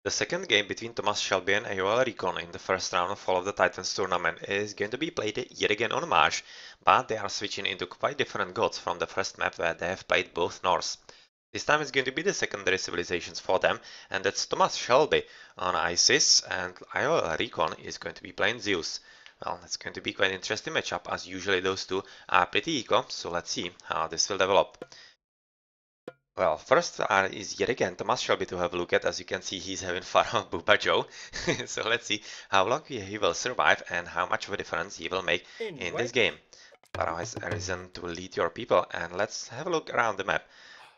The second game between Thomas Shelby and AOL RecoN in the first round of Fall of the Titans tournament is going to be played yet again on Marsh, but they are switching into quite different gods from the first map where they have played both Norse. This time it's going to be the secondary civilizations for them, and that's Thomas Shelby on ISIS, and AOL RecoN is going to be playing Zeus. Well, it's going to be quite an interesting matchup, as usually those two are pretty equal, so let's see how this will develop. Well, first is yet again Thomas Shelby to have a look at. As you can see, he's having fun on Booba Joe. So let's see how long he will survive and how much of a difference he will make in this game. Pharaoh has arisen to lead your people, and let's have a look around the map.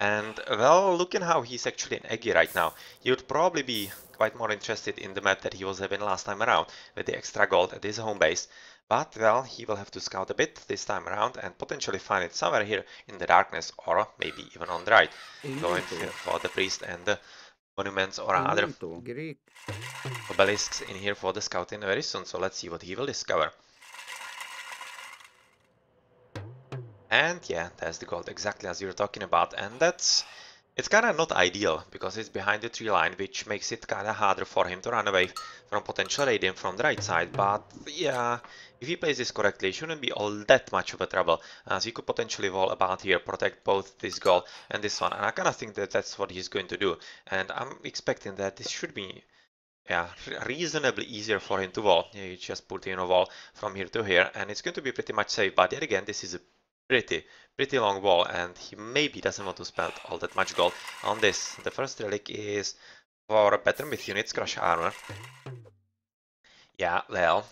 And well, looking how he's actually in Eggy right now, he would probably be quite more interested in the map that he was having last time around with the extra gold at his home base. But, well, he will have to scout a bit this time around and potentially find it somewhere here in the darkness, or maybe even on the right, going for the priest and the monuments or other obelisks in here for the scouting very soon, so let's see what he will discover. And yeah, there's the gold, exactly as you were talking about, and it's kind of not ideal, because it's behind the tree line, which makes it kind of harder for him to run away from potential raiding from the right side, but yeah, if he plays this correctly, it shouldn't be all that much of a trouble, as he could potentially wall about here, protect both this goal and this one, and I kind of think that that's what he's going to do, and I'm expecting that this should be reasonably easier for him to wall. Yeah, you just put in a wall from here to here, and it's going to be pretty much safe, but yet again, this is a pretty long wall, and he maybe doesn't want to spend all that much gold on this. The first relic is for better myth units, crush armor. Yeah, well,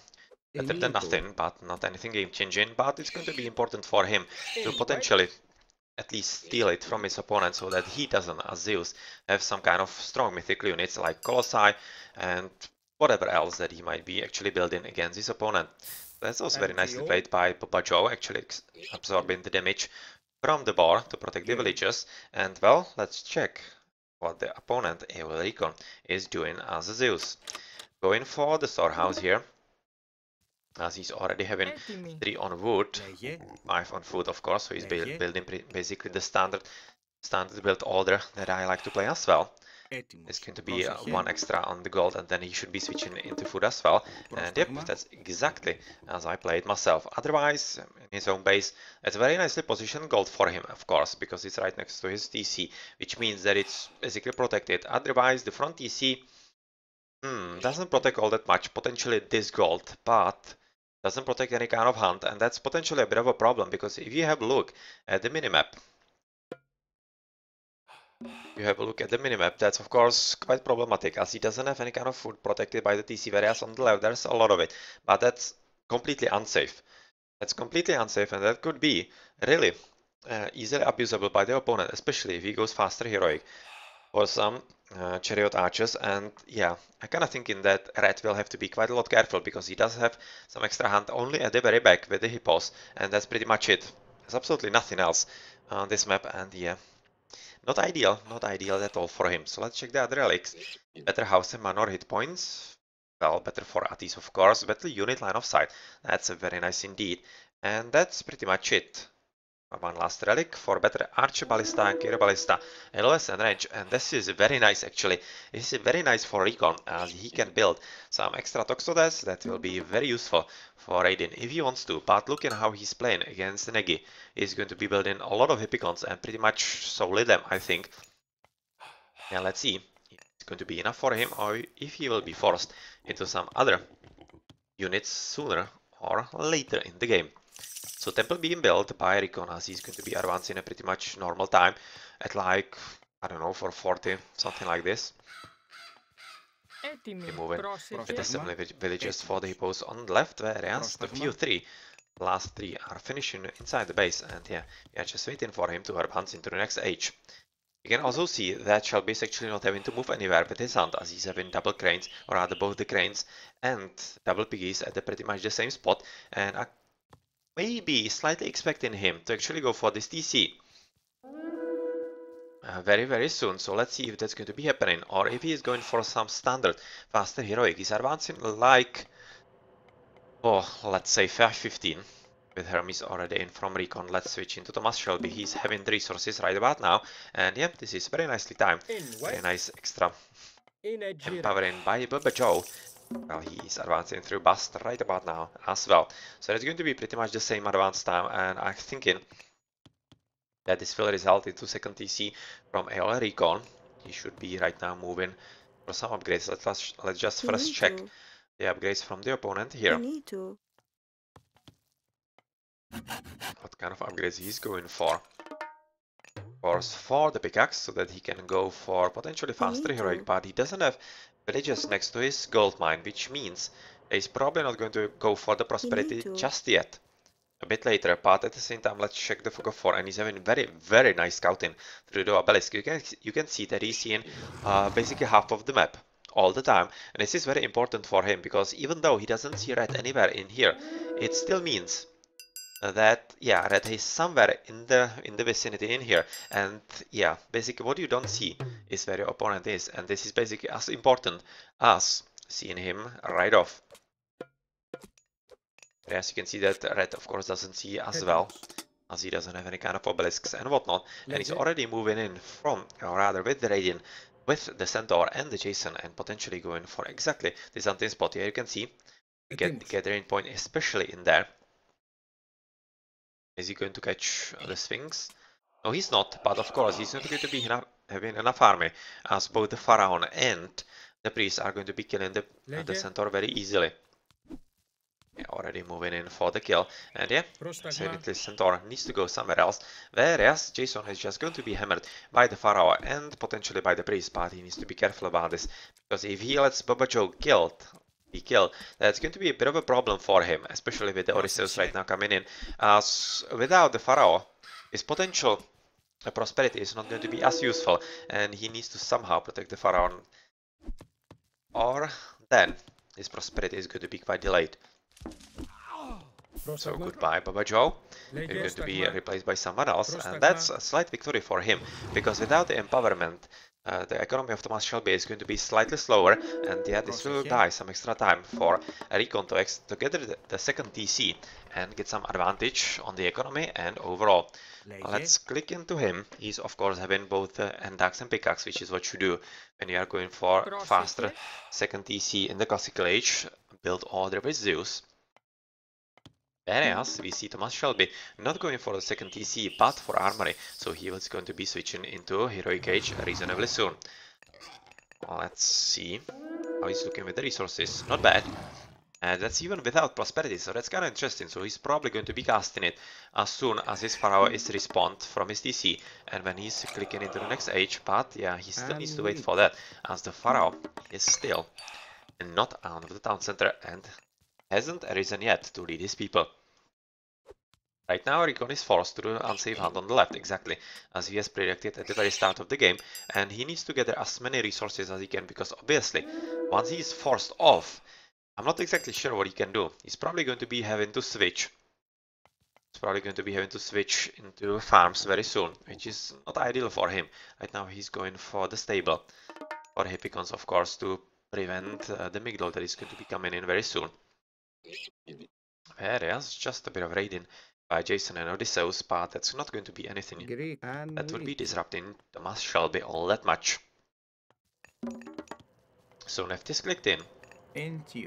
better than nothing, but not anything game changing, but it's going to be important for him to potentially at least steal it from his opponent so that he doesn't, as Zeus, have some kind of strong mythical units like Colossi and whatever else that he might be actually building against his opponent. That's also very nicely played by Booba Joe, actually absorbing the damage from the bar to protect the villagers. And well, let's check what the opponent, AOL RecoN, is doing as a Zeus. Going for the storehouse here, as he's already having 3 on wood, 5 on food of course, so he's building basically the standard build order that I like to play as well. It's going to be 1 extra on the gold, and then he should be switching into food as well. And yep, that's exactly as I played myself. Otherwise, in his own base, it's a very nicely positioned gold for him, of course, because it's right next to his TC, which means that it's basically protected. Otherwise, the front TC doesn't protect all that much, potentially this gold, but doesn't protect any kind of hunt, and that's potentially a bit of a problem, because if you have a look at the minimap, that's of course quite problematic, as he doesn't have any kind of food protected by the TC, whereas on the left there's a lot of it, but that's completely unsafe. That's completely unsafe, and that could be really easily abusable by the opponent, especially if he goes faster heroic or some chariot archers. And yeah, I kind of thinking that Red will have to be quite a lot careful, because he does have some extra hunt only at the very back with the hippos, and that's pretty much it. There's absolutely nothing else on this map, and yeah, not ideal at all for him. So let's check the other relics. Better house and manor hit points. Well, better for Atis of course, better unit line of sight. That's very nice indeed. And that's pretty much it. 1 last relic for better archer ballista and carry ballista, LOS and range, and this is very nice actually. This is very nice for RecoN, as he can build some extra Toxodes that will be very useful for raiding if he wants to, but looking how he's playing against Negi, he's going to be building a lot of Hippicons and pretty much solely them, I think. Yeah, let's see if it's going to be enough for him, or if he will be forced into some other units sooner or later in the game. So temple being built by RecoN, as he's going to be advancing a pretty much normal time at like, I don't know, for 40, something like this. Be moving with the 7 villages for the hippos on the left, whereas the last 3 are finishing inside the base, and yeah, we are just waiting for him to advance into the next age. You can also see that Shelby is actually not having to move anywhere with his hunt, as he's having double cranes, or rather both the cranes and double piggies at pretty much the same spot, and maybe slightly expecting him to actually go for this TC very soon. So let's see if that's going to be happening, or if he is going for some standard faster heroic. He's advancing like, oh, let's say 515 with Hermes already in from RecoN. Let's switch into Thomas Shelby. He's having the resources right about now, and yeah, this is very nicely timed. Very nice extra empowering by Bubba Joe. Well, he's advancing through Bust right about now as well. So it's going to be pretty much the same advance time, and I'm thinking that this will result into second TC from AOL RecoN. He should be right now moving for some upgrades. Let's just first check the upgrades from the opponent here. What kind of upgrades he's going for. Of course, for the pickaxe, so that he can go for potentially faster heroic, but he doesn't have villages next to his gold mine, which means he's probably not going to go for the prosperity just yet. A bit later, but at the same time, let's check the Fog of 4, and he's having very nice scouting through the obelisk. You can see that he's seeing basically half of the map all the time, and this is very important for him, because even though he doesn't see red anywhere in here, it still means that yeah, red is somewhere in the vicinity in here, and yeah, basically what you don't see is where your opponent is, and this is basically as important as seeing him right off. Yes, you can see that red of course doesn't see as well, as he doesn't have any kind of obelisks and whatnot, and he's already moving in from, or rather with the Radiant, with the Centaur and the Jason, and potentially going for exactly this hunting spot here. You can see get the gathering point, especially in there. Is he going to catch the Sphinx? No, he's not, but of course he's not going to be having enough army, as both the Pharaoh and the Priest are going to be killing the Centaur very easily. Yeah, already moving in for the kill, and yeah, definitely Centaur needs to go somewhere else, whereas Jason is just going to be hammered by the Pharaoh and potentially by the Priest, but he needs to be careful about this, because if he lets Bubba Joe be killed, that's going to be a bit of a problem for him, especially with the Odysseus right now coming in, as without the Pharaoh, his potential prosperity is not going to be as useful, and he needs to somehow protect the Pharaoh, or then his prosperity is going to be quite delayed. So goodbye Baba Joe, you're going to be replaced by someone else, and that's a slight victory for him, because without the empowerment, the economy of Thomas Shelby is going to be slightly slower, and yeah, this will buy some extra time for RecoN to gather the second TC and get some advantage on the economy and overall. Let's click into him. He's of course having both Endax and Pickaxe, which is what you do when you are going for faster second TC in the classical age, build order with Zeus. Whereas we see Thomas Shelby not going for the second TC but for armory, so he was going to be switching into heroic age reasonably soon. Let's see how he's looking with the resources. Not bad. And that's even without prosperity, so that's kind of interesting. So he's probably going to be casting it as soon as his Pharaoh is respawned from his TC, and when he's clicking into the next age, but yeah, he still needs to wait for that, as the Pharaoh is still not out of the town center and hasn't arisen yet to lead his people. Right now RecoN is forced to do an unsafe hunt on the left, exactly as he has predicted at the very start of the game, and he needs to gather as many resources as he can, because obviously once he is forced off, I'm not exactly sure what he can do. He's probably going to be having to switch. He's probably going to be having to switch into farms very soon, which is not ideal for him. Right now he's going for the stable, for Hippicons of course, to prevent the Migdol that is going to be coming in very soon. Whereas just a bit of raiding by Jason and Odysseus, but that's not going to be anything that would be disrupting Thomas Shelby all that much. So Neft is clicked in.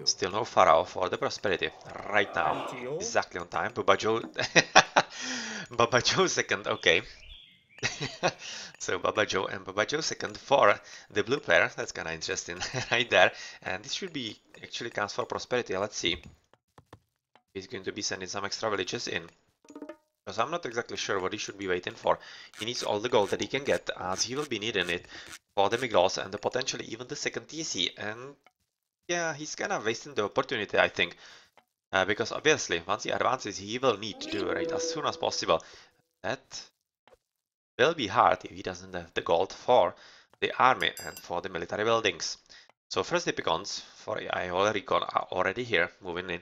Still no Pharaoh for the prosperity right now. Exactly on time. Baba Joe Baba Joe second, okay. So Baba Joe and Baba Joe second for the blue pair. That's kinda interesting right there. And this should be actually counts for prosperity. Let's see. He's going to be sending some extra villages in, because I'm not exactly sure what he should be waiting for. He needs all the gold that he can get, as he will be needing it for the Miglos and potentially even the second TC, and yeah, he's kind of wasting the opportunity, I think, because obviously once he advances he will need to raid as soon as possible. That will be hard if he doesn't have the gold for the army and for the military buildings. So first the Hippicons for AOL RecoN are already here, moving in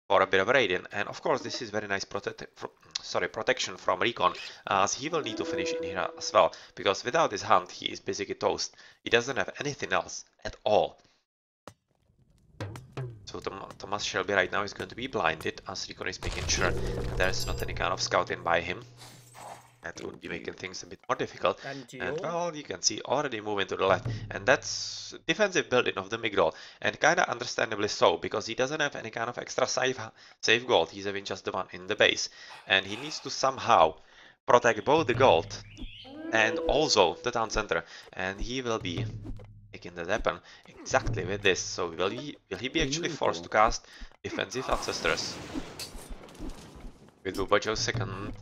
for a bit of a raiding, and of course this is very nice protection from RecoN, as he will need to finish in here as well, because without this hunt he is basically toast. He doesn't have anything else at all. So Thomas Shelby right now is going to be blinded, as RecoN is making sure that there is not any kind of scouting by him. That would be making things a bit more difficult. And And Geo? well, you can see already moving to the left. And that's defensive building of the Migdol. And kinda understandably so, because he doesn't have any kind of extra save gold. He's having just the one in the base. And he needs to somehow protect both the gold and also the town center. And he will be making that happen exactly with this. So will he be actually forced to cast defensive ancestors? With Bubajo's second.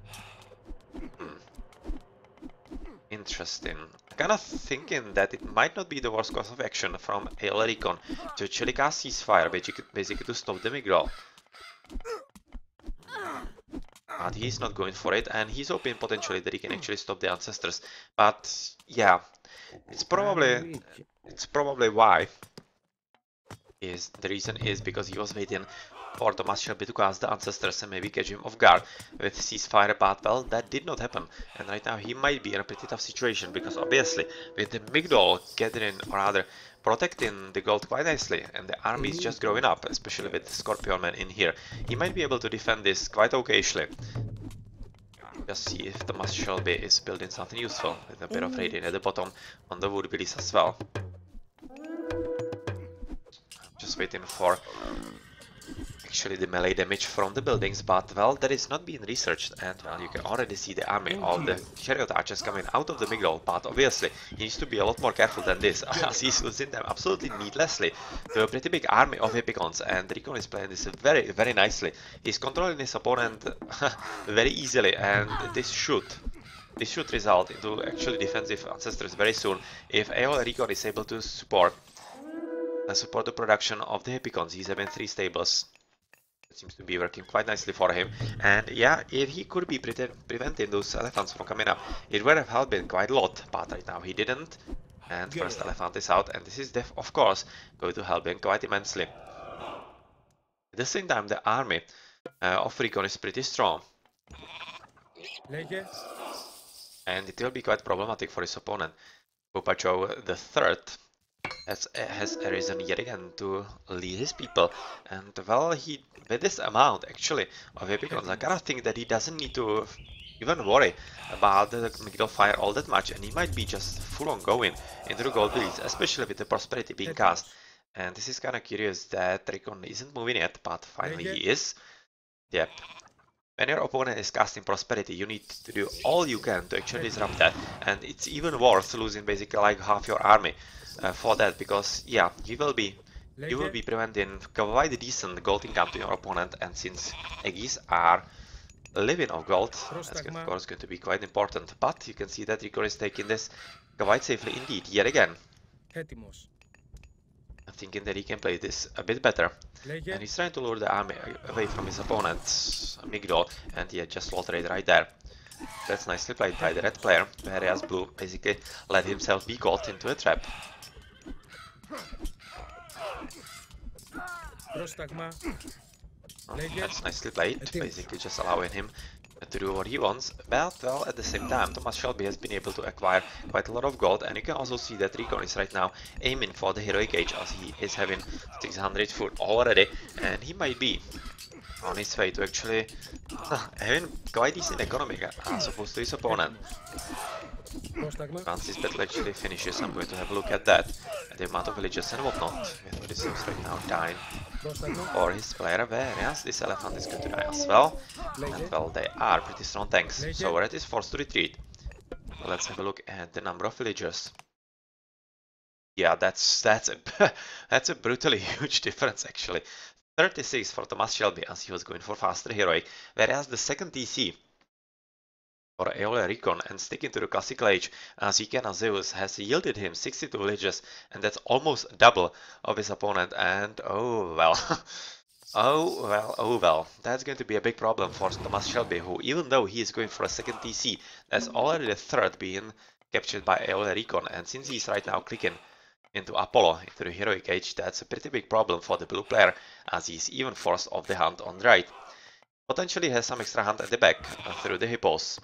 Interesting. Kind of thinking that it might not be the worst course of action from RecoN to actually cast Ceasefire, basically to stop the Migdol. But he's not going for it, and he's hoping potentially that he can actually stop the Ancestors. But yeah, it's probably why the reason is because he was waiting for Thomas Shelby to cast the Ancestors and maybe catch him off guard with Ceasefire, but well, that did not happen. And right now he might be in a pretty tough situation, because obviously with the Migdol gathering, or rather protecting the gold quite nicely, and the army is just growing up, especially with the Scorpion Man in here, he might be able to defend this quite occasionally. Just see if Thomas Shelby is building something useful, with a bit of raiding at the bottom on the wood billies as well. Just waiting for actually the melee damage from the buildings, but well, that is not being researched, and well, you can already see the army of the chariot archers coming out of the Migdol, but obviously he needs to be a lot more careful than this, as he's losing them absolutely needlessly to a pretty big army of Epicons, and RecoN is playing this very, very nicely. He's controlling his opponent very easily, and this should result into actually defensive ancestors very soon if RecoN is able to support the production of the Epicons. He's having 3 stables. It seems to be working quite nicely for him, and yeah, if he could be preventing those elephants from coming up, it would have helped him quite a lot, but right now he didn't, and first elephant is out, and this is of course going to help him quite immensely. At the same time, the army of RecoN is pretty strong, and it will be quite problematic for his opponent. Pupacho the third has arisen yet again to lead his people, and well, with this amount actually of Epicons, I kind of think that he doesn't need to even worry about the Migdol fire all that much, and he might be just full on going into the gold billies, especially with the prosperity being cast. And this is kind of curious that RecoN isn't moving yet, but finally he is. Yep. When your opponent is casting prosperity, you need to do all you can to actually disrupt that, and it's even worth losing basically like half your army for that, because yeah, you will be preventing quite a decent gold income to your opponent, and since Aegis are living off gold, that's of course going to be quite important. But you can see that RecoN is taking this quite safely indeed, yet again. I'm thinking that he can play this a bit better, and he's trying to lure the army away from his opponent's Migdol, and yeah, just slaughter it right there. That's nicely played by the red player, whereas blue basically let himself be caught into a trap. That's nicely played, basically just allowing him to do what he wants, but well, at the same time, Thomas Shelby has been able to acquire quite a lot of gold, and you can also see that RecoN is right now aiming for the heroic age, as he is having 600 food already, and he might be on his way to actually having quite decent economy as opposed to his opponent. Once this battle actually finishes, I'm going to have a look at that, at the amount of villagers and whatnot, with Zeus right now dying for his player, whereas this elephant is going to die as well, and well, they are pretty strong tanks, so Red is forced to retreat. Let's have a look at the number of villagers. Yeah, that's a brutally huge difference actually. 36 for Thomas Shelby, as he was going for faster heroic, whereas the second TC for RecoN and sticking to the classical age as Zeus has yielded him 62 villages, and that's almost double of his opponent, and oh well. Oh well, that's going to be a big problem for Thomas Shelby, who, even though he is going for a second TC, that's already the third being captured by RecoN, and since he's right now clicking into Apollo, into the heroic age, that's a pretty big problem for the blue player, as he's even forced off the hunt on the right. Potentially has some extra hunt at the back through the hippos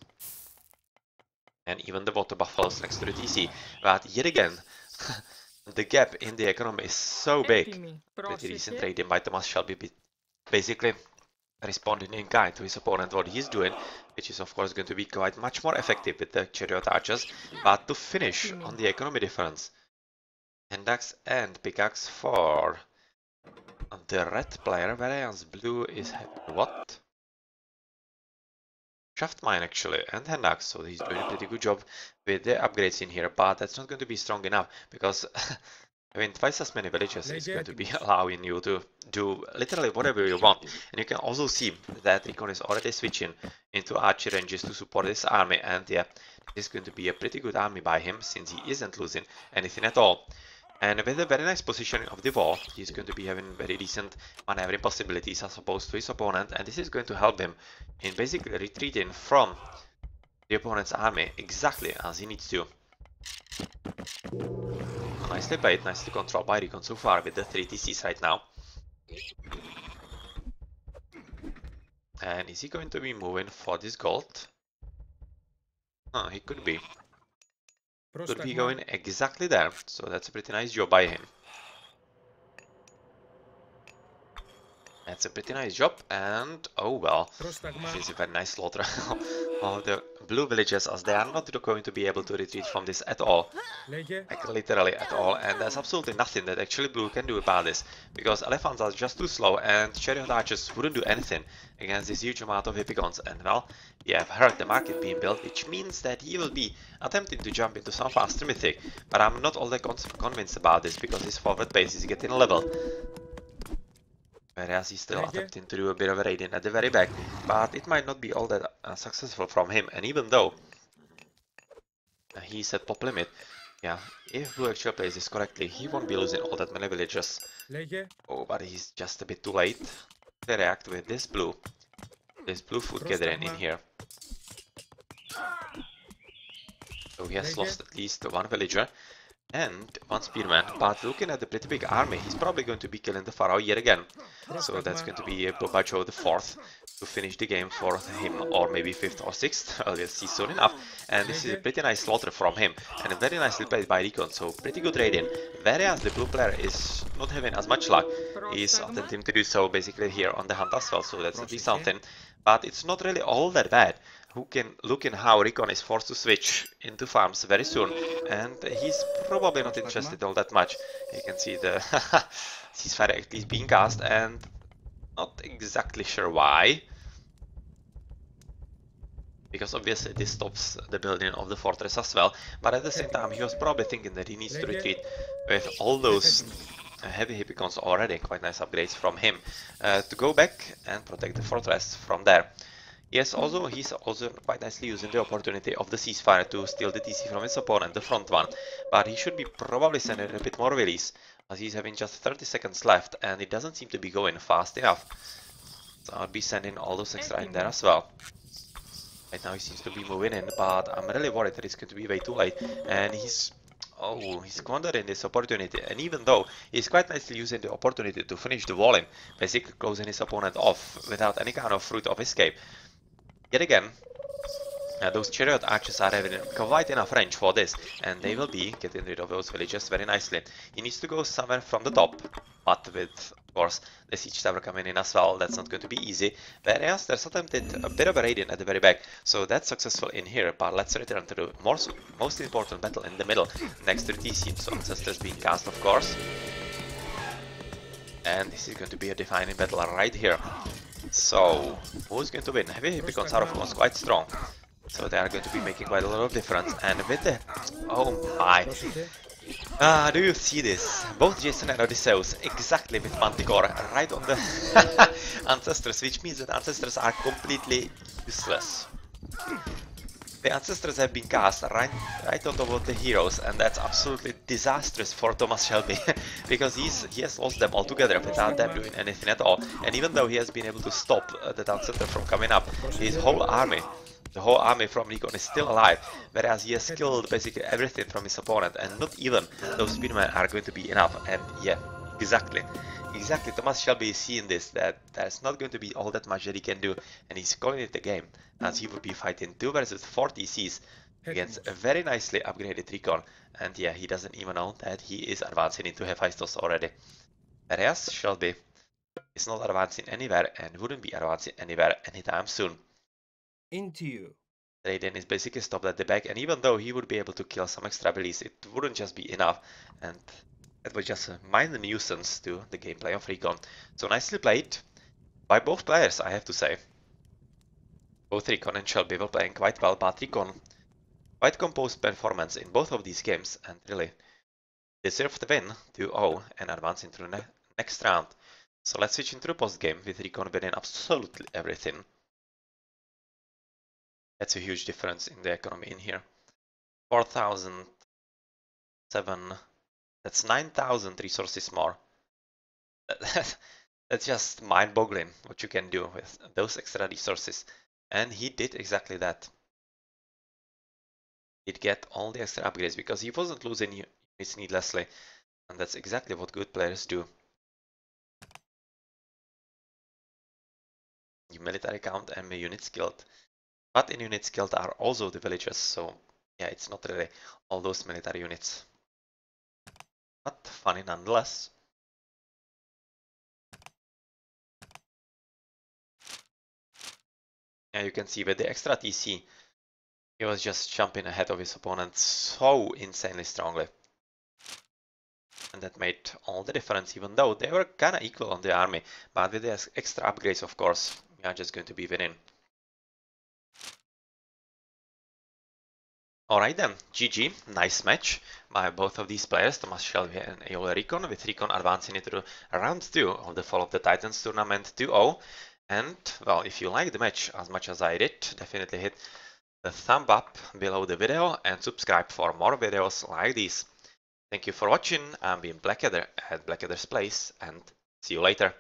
and even the water buffaloes next to the TC, but yet again the gap in the economy is so big. Pretty decent trading by Thomas Shelby, basically responding in kind to his opponent what he's doing, which is of course going to be quite much more effective with the chariot archers. But to finish on the economy difference, Hendax and pickaxe for the red player, whereas blue is having what? Shaft mine actually, and Hendax, so he's doing a pretty good job with the upgrades in here, but that's not going to be strong enough because I mean, twice as many villages is going to be allowing you to do literally whatever you want. And you can also see that RecoN is already switching into archer ranges to support this army. And yeah, this is going to be a pretty good army by him since he isn't losing anything at all. And with a very nice positioning of the wall, he's going to be having very decent maneuvering possibilities as opposed to his opponent. And this is going to help him in basically retreating from the opponent's army exactly as he needs to. Nicely played, nicely controlled by RecoN so far with the 3 TCs right now. And is he going to be moving for this gold? Oh, he could be. Could be going exactly there, so that's a pretty nice job by him. That's a pretty nice job, and oh well, this is a very nice slaughter of the blue villages, as they are not going to be able to retreat from this at all. Like literally at all, and there's absolutely nothing that actually blue can do about this, because elephants are just too slow and chariot archers wouldn't do anything against this huge amount of hippicons. And well, we have heard the market being built, which means that he will be attempting to jump into some faster mythic, but I'm not all that convinced about this because his forward base is getting level. Whereas he's still attempting to do a bit of a raiding at the very back, but it might not be all that successful from him. And even though he's at top limit, yeah, if blue actually plays this correctly, he won't be losing all that many villagers. Oh, but he's just a bit too late to react with this blue food gathering in here. So he has lost at least one villager and one spearman, but looking at the pretty big army, he's probably going to be killing the pharaoh yet again. So that's going to be Bobajo the 4th to finish the game for him, or maybe 5th or 6th, we'll see soon enough. And this is a pretty nice slaughter from him, and very nicely played by RecoN, so pretty good raiding. Whereas the blue player is not having as much luck, he's attempting to do so basically here on the hunt as well, so that's at least something. But it's not really all that bad. Who can look in how RecoN is forced to switch into farms very soon, and he's probably not interested all that much. You can see the ceasefire at least being cast, and not exactly sure why, because obviously this stops the building of the fortress as well, but at the same time he was probably thinking that he needs to retreat with all those heavy hippicons already, quite nice upgrades from him, to go back and protect the fortress from there. Yes, also he's also quite nicely using the opportunity of the ceasefire to steal the TC from his opponent, the front one, but he should be probably sending a bit more release, as he's having just 30 seconds left and it doesn't seem to be going fast enough. So I'll be sending all those extra in there as well. Right now he seems to be moving in, but I'm really worried that it's going to be way too late, and he's squandering this opportunity. And even though he's quite nicely using the opportunity to finish the wall in, basically closing his opponent off without any kind of route of escape. Yet again, those chariot archers are having quite enough range for this, and they will be getting rid of those villagers very nicely. He needs to go somewhere from the top, but with, of course, the siege tower coming in as well, that's not going to be easy. Whereas there's attempted a bit of a raiding at the very back, so that's successful in here, but let's return to the most important battle in the middle, next to the TC, so Ancestors being cast, of course. And this is going to be a defining battle right here. So, who's going to win? Heavy hippicons are of course quite strong, so they are going to be making quite a lot of difference. And with the... oh my! Do you see this? Both Jason and Odysseus exactly with Manticore right on the Ancestors, which means that Ancestors are completely useless. The Ancestors have been cast right on top of the heroes, and that's absolutely disastrous for Thomas Shelby, because he has lost them altogether without them doing anything at all. And even though he has been able to stop the Town Center from coming up, his whole army, the whole army from RecoN is still alive, whereas he has killed basically everything from his opponent, and not even those spearmen are going to be enough. And yeah, exactly, Thomas Shelby is seeing this, that there's not going to be all that much that he can do, and he's calling it a game, as he will be fighting 2 versus 4 TCs against a very nicely upgraded RecoN. And yeah, he doesn't even know that he is advancing into Hephaestus already. Whereas Shelby Is not advancing anywhere and wouldn't be advancing anywhere anytime soon. Into you. Raiden is basically stopped at the back, and even though he would be able to kill some extra abilities, it wouldn't just be enough, and it was just a minor nuisance to the gameplay of RecoN. So nicely played by both players, I have to say. Both RecoN and Shelby were playing quite well, but RecoN quite composed performance in both of these games, and really deserved the win 2-0 and advance into the next round. So let's switch into the post game with RecoN winning absolutely everything. That's a huge difference in the economy in here. 4,007, that's 9,000 resources more. That's just mind-boggling what you can do with those extra resources. And he did exactly that. He'd get all the extra upgrades because he wasn't losing units needlessly. And that's exactly what good players do. You military count and units killed. But in units killed are also the villagers, so yeah, it's not really all those military units. But funny nonetheless. Yeah, you can see with the extra TC, he was just jumping ahead of his opponent so insanely strongly. And that made all the difference, even though they were kinda equal on the army. But with the extra upgrades, of course, we are just going to be winning. Alright then, GG, nice match by both of these players, Thomas Shelby and Aeola RecoN, with RecoN advancing into round 2 of the Fall of the Titans tournament 2-0. And, well, if you liked the match as much as I did, definitely hit the thumb up below the video and subscribe for more videos like these. Thank you for watching, I'm being Blackadder at Blackadder's Place, and see you later.